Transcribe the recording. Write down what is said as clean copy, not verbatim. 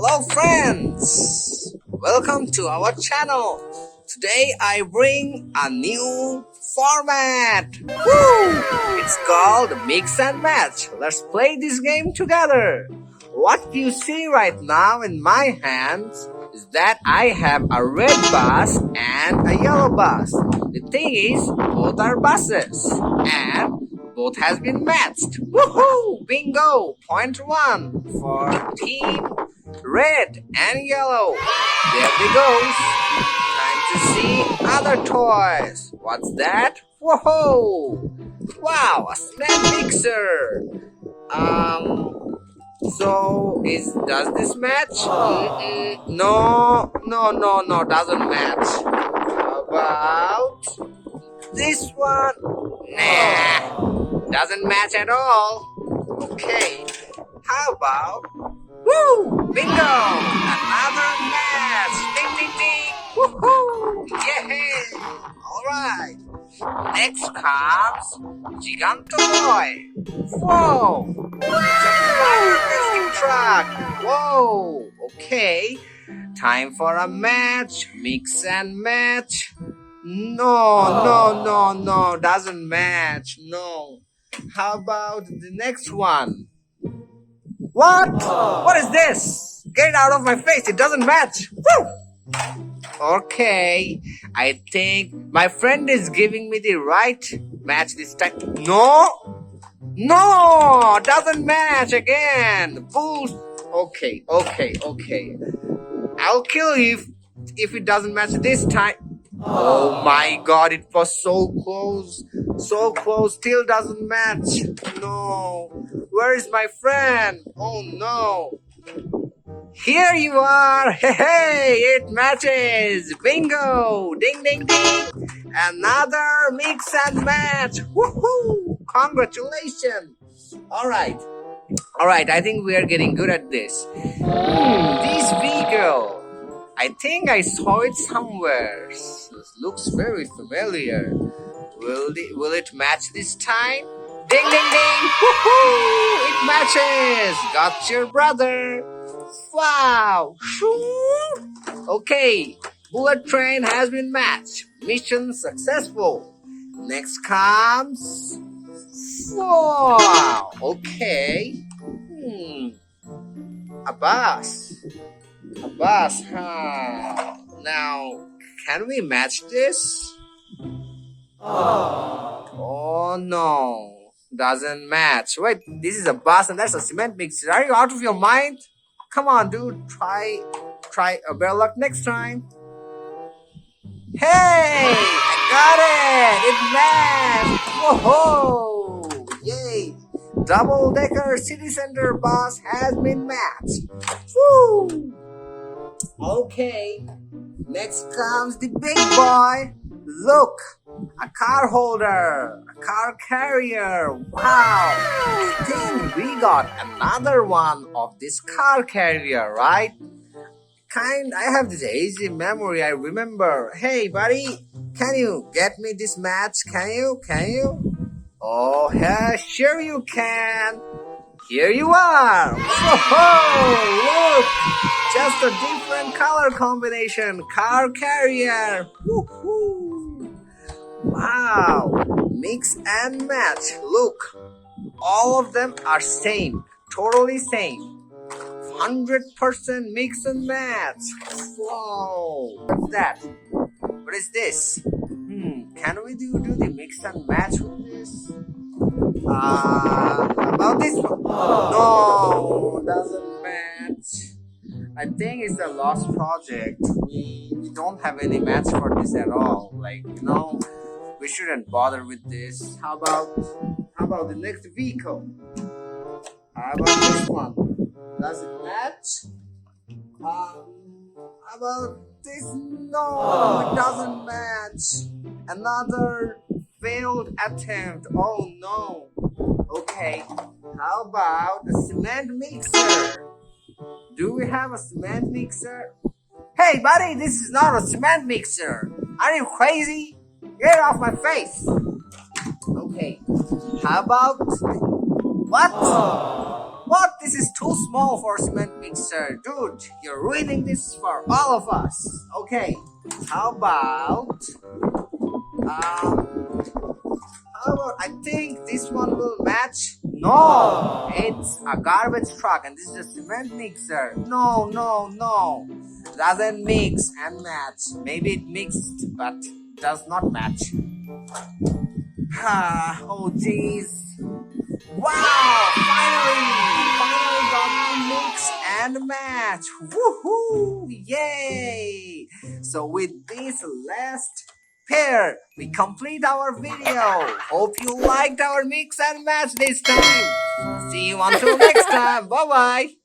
Hello friends, welcome to our channel. Today I bring a new format. Woo! It's called Mix and Match. Let's play this game together. What you see right now in my hands is that I have a red bus and a yellow bus. The thing is, both are buses and both has been matched. Woohoo! Bingo! Point one for team red and yellow. There they goes. Time to see other toys. What's that? Whoa! Wow, a cement mixer. So does this match? No, doesn't match. How about this one? Nah, doesn't match at all. Okay, how about woo! Bingo! Another match! Ding ding ding! Woohoo! Yeah! Alright. Next comes Giganto Boy. Whoa! It's a fire rescue truck! Whoa! Okay. Time for a match. Mix and match. No. Doesn't match. No. How about the next one? What? What is this? Get it out of my face. It doesn't match. Woo! Okay. I think my friend is giving me the right match this time. No! Doesn't match again. Bull. Okay. I'll kill you if it doesn't match this time. Oh my god, it was so close. So close, still doesn't match. No. Where is my friend? Oh no. Here you are. Hey, it matches. Bingo. Ding ding ding. Another mix and match. Woohoo. Congratulations. Alright, I think we are getting good at this. This vehicle. I think I saw it somewhere. It looks very familiar. Will it match this time? Ding ding ding! Woohoo! It matches! Got your brother! Wow! Okay, bullet train has been matched. Mission successful. Next comes... Wow! Okay. A bus. A bus, huh? Now, can we match this? Oh no, doesn't match. Wait, this is a bus and that's a cement mixer. Are you out of your mind? Come on, dude. Try a better luck next time. Hey, I got it. It matched. Whoa, yay. Double-decker city center bus has been matched. Woo. Okay, next comes the big boy. Look, a car holder, a car carrier. Wow, I think we got another one of this car carrier, right? I have this hazy memory, I remember. Hey, buddy, can you get me this match? Can you? Oh, yeah, sure you can. Here you are. Whoa, look, just a different color combination. Car carrier. Woohoo. Wow, mix and match. Look, all of them are same, totally same. 100% mix and match. Whoa, what's that? What is this? Can we do the mix and match with this? About this one? No, doesn't match. I think it's a lost project. We don't have any match for this at all. We shouldn't bother with this. How about the next vehicle? How about this one? Does it match? How about this? No, it doesn't match. Another failed attempt. Oh no. Okay, how about the cement mixer? Do we have a cement mixer? Hey buddy, this is not a cement mixer. Are you crazy? Get off my face. Okay, how about... What? What? This is too small for cement mixer. Dude, you're ruining this for all of us. Okay, how about... I think this one will match. No, it's a garbage truck and this is a cement mixer. No. Doesn't mix and match. Maybe it mixed but does not match. Oh jeez. Wow, finally got to mix and match. Woohoo! Yay! So with this last pair, we complete our video. Hope you liked our mix and match this time. See you until next time. Bye bye.